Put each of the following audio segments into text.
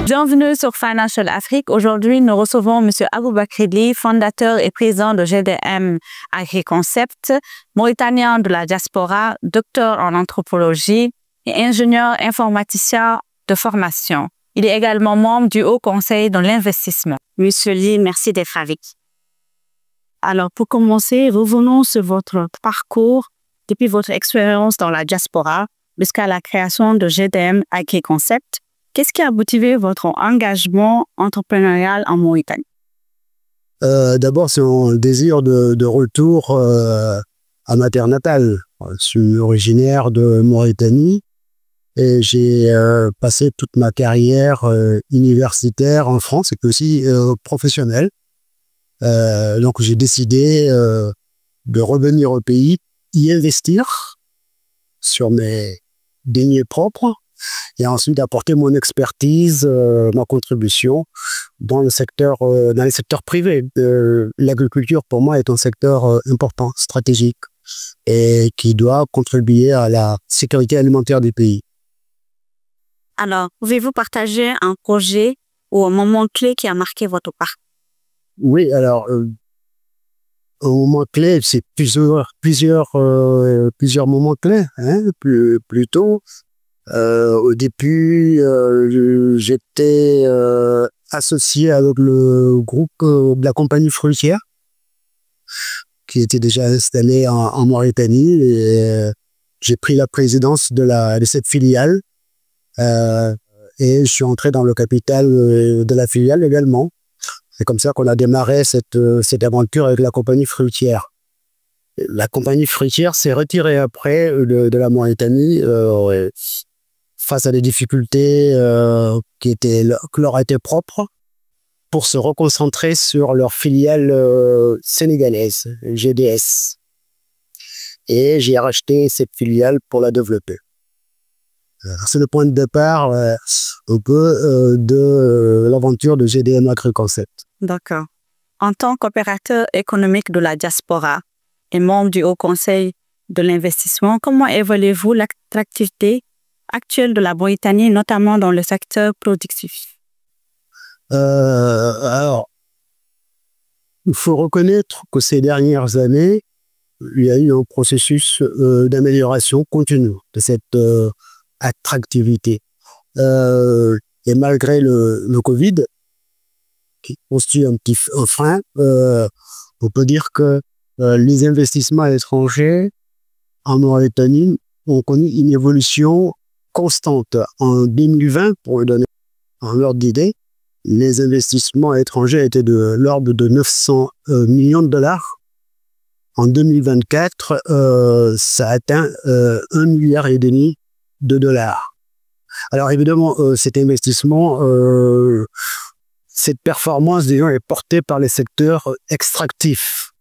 Bienvenue sur Financial Afrique. Aujourd'hui, nous recevons M. Aboubakry Ly, fondateur et président de GDM AgriConcept, mauritanien de la diaspora, docteur en anthropologie et ingénieur informaticien de formation. Il est également membre du Haut Conseil de l'investissement. Monsieur Ly, merci d'être avec. Alors, pour commencer, revenons sur votre parcours depuis votre expérience dans la diaspora jusqu'à la création de GDM AgriConcept. Qu'est-ce qui a motivé votre engagement entrepreneurial en Mauritanie? D'abord, c'est un désir de retour à ma terre natale. Je suis originaire de Mauritanie et j'ai passé toute ma carrière universitaire en France et aussi professionnelle. Donc, j'ai décidé de revenir au pays, y investir sur mes deniers propres et ensuite apporter mon expertise, ma contribution dans les secteurs privés. L'agriculture, pour moi, est un secteur important, stratégique et qui doit contribuer à la sécurité alimentaire du pays. Alors, pouvez-vous partager un projet ou un moment clé qui a marqué votre parcours? Oui, alors, un moment clé, c'est plusieurs moments clés, hein, plutôt. Au début, j'étais associé avec le groupe de la compagnie fruitière qui était déjà installé en Mauritanie et j'ai pris la présidence de cette filiale et je suis entré dans le capital de la filiale également. C'est comme ça qu'on a démarré cette aventure avec la compagnie fruitière. La compagnie fruitière s'est retirée après de la Mauritanie face à des difficultés qui leur étaient propres pour se reconcentrer sur leur filiale sénégalaise, GDS. Et j'ai racheté cette filiale pour la développer. C'est le point de départ un peu de l'aventure de GDM AgriConcept. D'accord. En tant qu'opérateur économique de la diaspora et membre du Haut Conseil de l'investissement, comment évaluez-vous l'attractivité actuelle de la Mauritanie, notamment dans le secteur productif? Alors, il faut reconnaître que ces dernières années, il y a eu un processus d'amélioration continue de cette attractivité. Et malgré le Covid, qui constitue un frein, on peut dire que les investissements étrangers en Mauritanie ont connu une évolution constante. En 2020, pour vous donner un ordre d'idée, les investissements étrangers étaient de l'ordre de 900 millions de dollars. En 2024, ça atteint 1,5 milliard de dollars. Alors évidemment, cet investissement, cette performance, disons, est portée par les secteurs extractifs.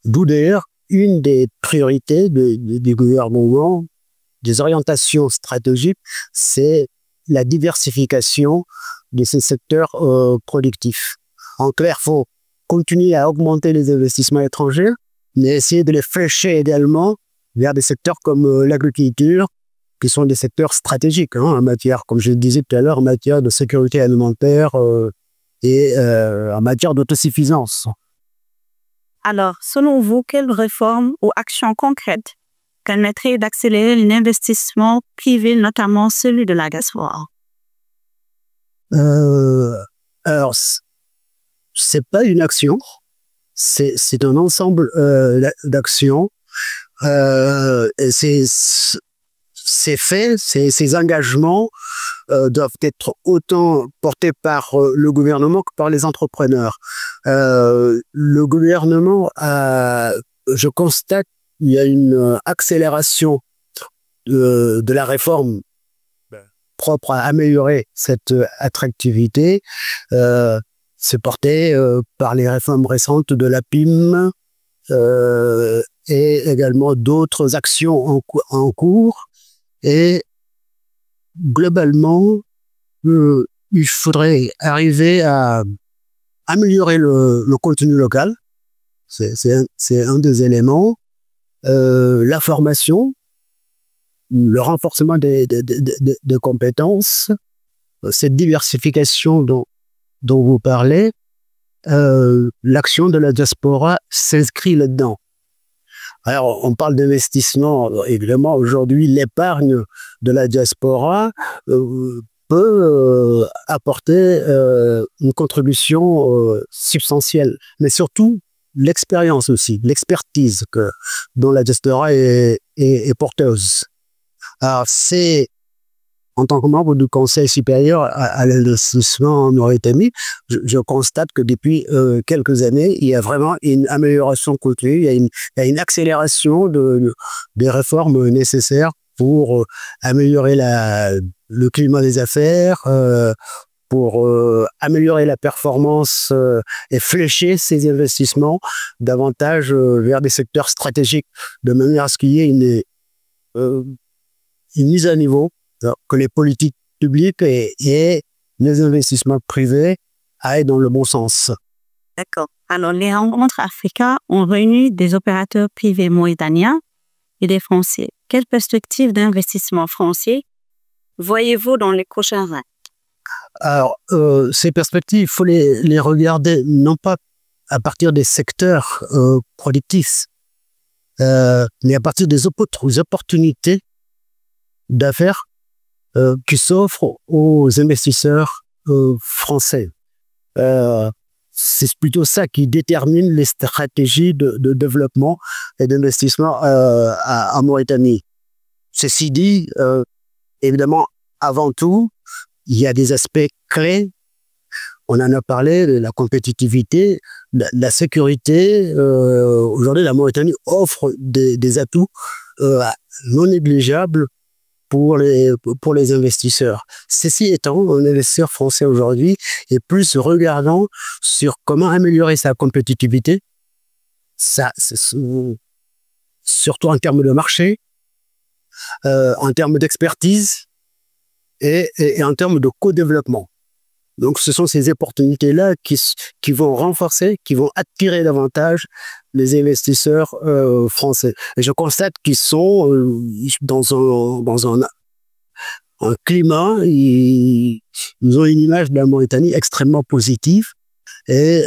D'où d'ailleurs une des priorités du gouvernement, des orientations stratégiques, c'est la diversification de ces secteurs productifs. En clair, il faut continuer à augmenter les investissements étrangers, mais essayer de les flécher également vers des secteurs comme l'agriculture, qui sont des secteurs stratégiques, hein, en matière, comme je le disais tout à l'heure, en matière de sécurité alimentaire et en matière d'autosuffisance. Alors, selon vous, quelles réformes ou actions concrètes permettraient d'accélérer l'investissement privé, notamment celui de la diaspora? Alors, c'est pas une action, c'est un ensemble d'actions. Ces engagements doivent être autant portés par le gouvernement que par les entrepreneurs. Le gouvernement, je constate qu'il y a une accélération de la réforme propre à améliorer cette attractivité. C'est porté par les réformes récentes de la PIM et également d'autres actions en cours. Et globalement, il faudrait arriver à améliorer le contenu local. C'est un des éléments. La formation, le renforcement des compétences cette diversification dont vous parlez, l'action de la diaspora s'inscrit là-dedans. Alors, on parle d'investissement. Évidemment, aujourd'hui, l'épargne de la diaspora peut apporter une contribution substantielle, mais surtout l'expérience aussi, l'expertise dont la diaspora est porteuse. Alors, c'est en tant que membre du Conseil supérieur à l'investissement en Mauritanie, je constate que depuis quelques années, il y a vraiment une amélioration continue, il y a une accélération des réformes nécessaires pour améliorer le climat des affaires, pour améliorer la performance et flécher ces investissements davantage vers des secteurs stratégiques, de manière à ce qu'il y ait une mise à niveau, que les politiques publiques et les investissements privés aillent dans le bon sens. D'accord. Alors, les rencontres africaines ont réuni des opérateurs privés mauritaniens et des Français. Quelle perspective d'investissement français voyez-vous dans les prochains ans? Alors, ces perspectives, il faut les regarder non pas à partir des secteurs productifs, mais à partir des opportunités d'affaires qui s'offrent aux investisseurs français. C'est plutôt ça qui détermine les stratégies de développement et d'investissement en Mauritanie. Ceci dit, évidemment, avant tout, il y a des aspects clés. On en a parlé, de la compétitivité, la sécurité. Aujourd'hui, la Mauritanie offre des atouts non négligeables pour les investisseurs. Ceci étant, un investisseur français aujourd'hui est plus regardant sur comment améliorer sa compétitivité, surtout en termes de marché, en termes d'expertise et en termes de co-développement. Donc, ce sont ces opportunités-là qui vont renforcer, qui vont attirer davantage les investisseurs français. Et je constate qu'ils sont dans un climat, ils ont une image de la Mauritanie extrêmement positive. Et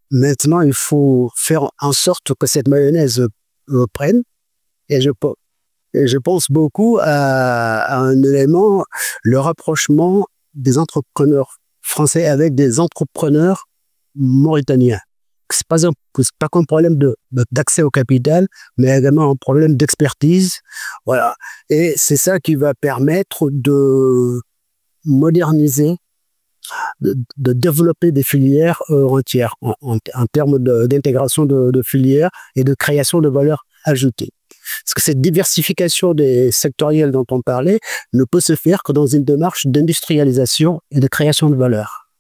maintenant, il faut faire en sorte que cette mayonnaise prenne. Et je pense beaucoup à un élément, le rapprochement des entrepreneurs français avec des entrepreneurs mauritaniens. C'est pas qu'un problème d'accès au capital, mais également un problème d'expertise. Voilà. Et c'est ça qui va permettre de moderniser, de développer des filières entières en termes d'intégration de filières et de création de valeur ajoutée. Parce que cette diversification des sectoriels dont on parlait ne peut se faire que dans une démarche d'industrialisation et de création de valeur.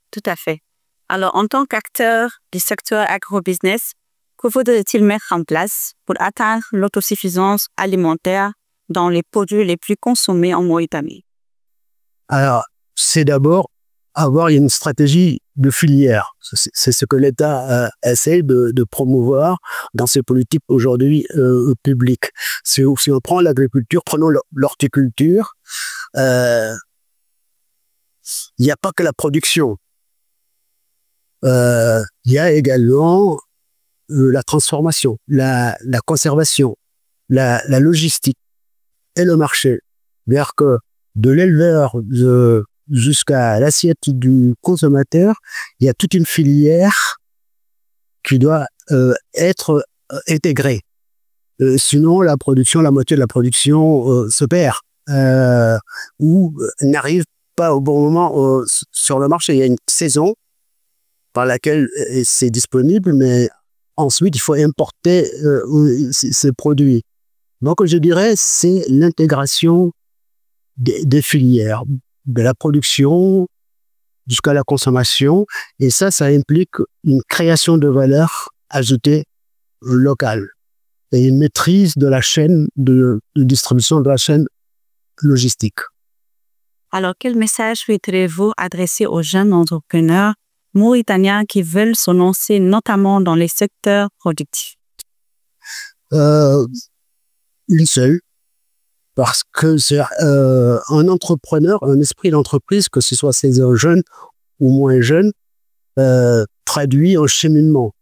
Tout à fait. Alors, en tant qu'acteur du secteur agrobusiness, que faudrait-il mettre en place pour atteindre l'autosuffisance alimentaire dans les produits les plus consommés en Mauritanie? Alors, c'est d'abord avoir une stratégie de filière. C'est ce que l'État essaie de promouvoir dans ses politiques aujourd'hui publiques. Si on prend l'agriculture, prenons l'horticulture, il n'y a pas que la production. Il y a également la transformation, la conservation, la logistique et le marché. C'est-à-dire que de l'éleveur jusqu'à l'assiette du consommateur, il y a toute une filière qui doit être intégrée. Sinon, la moitié de la production se perd ou n'arrive pas au bon moment sur le marché. Il y a une saison par laquelle c'est disponible, mais ensuite, il faut importer ces produits. Donc, je dirais, c'est l'intégration des filières, de la production jusqu'à la consommation. Et ça implique une création de valeur ajoutée locale et une maîtrise de la chaîne de distribution, de la chaîne logistique. Alors, quel message souhaiterez-vous adresser aux jeunes entrepreneurs mauritaniens qui veulent se lancer notamment dans les secteurs productifs? Une seule. Parce que un entrepreneur, un esprit d'entreprise, que ce soit ces jeunes ou moins jeunes, traduit un cheminement.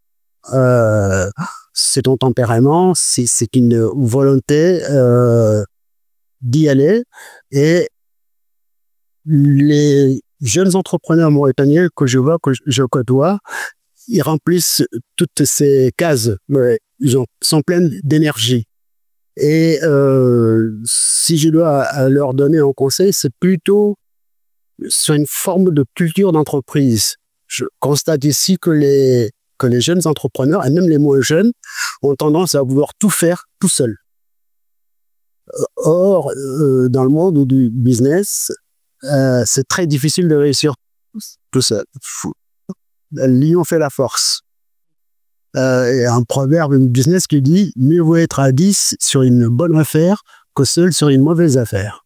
C'est ton tempérament, c'est une volonté d'y aller. Et les jeunes entrepreneurs mauritaniens que je vois, que je côtoie, ils remplissent toutes ces cases. Ils sont pleins d'énergie. Et si je dois leur donner un conseil, c'est plutôt sur une forme de culture d'entreprise. Je constate ici que les jeunes entrepreneurs, et même les moins jeunes, ont tendance à vouloir tout faire tout seul. Or, dans le monde du business, c'est très difficile de réussir tout seul. L'union fait la force. Il y a un proverbe du business qui dit « Mieux vaut être à 10 sur une bonne affaire que seul sur une mauvaise affaire ».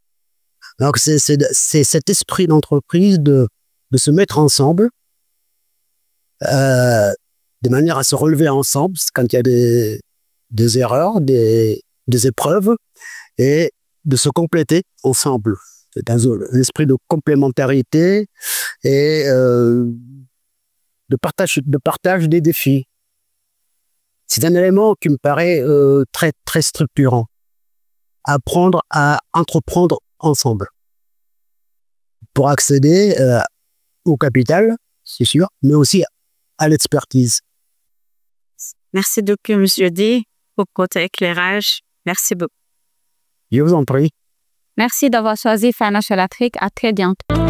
Donc, c'est cet esprit d'entreprise de se mettre ensemble, de manière à se relever ensemble quand il y a des erreurs, des épreuves, et de se compléter ensemble. C'est un esprit de complémentarité et de partage des défis. C'est un élément qui me paraît très, très structurant. Apprendre à entreprendre ensemble pour accéder au capital, c'est sûr, mais aussi à l'expertise. Merci beaucoup, M. D, pour votre éclairage. Merci beaucoup. Je vous en prie. Merci d'avoir choisi Financial Afrique. À très bientôt.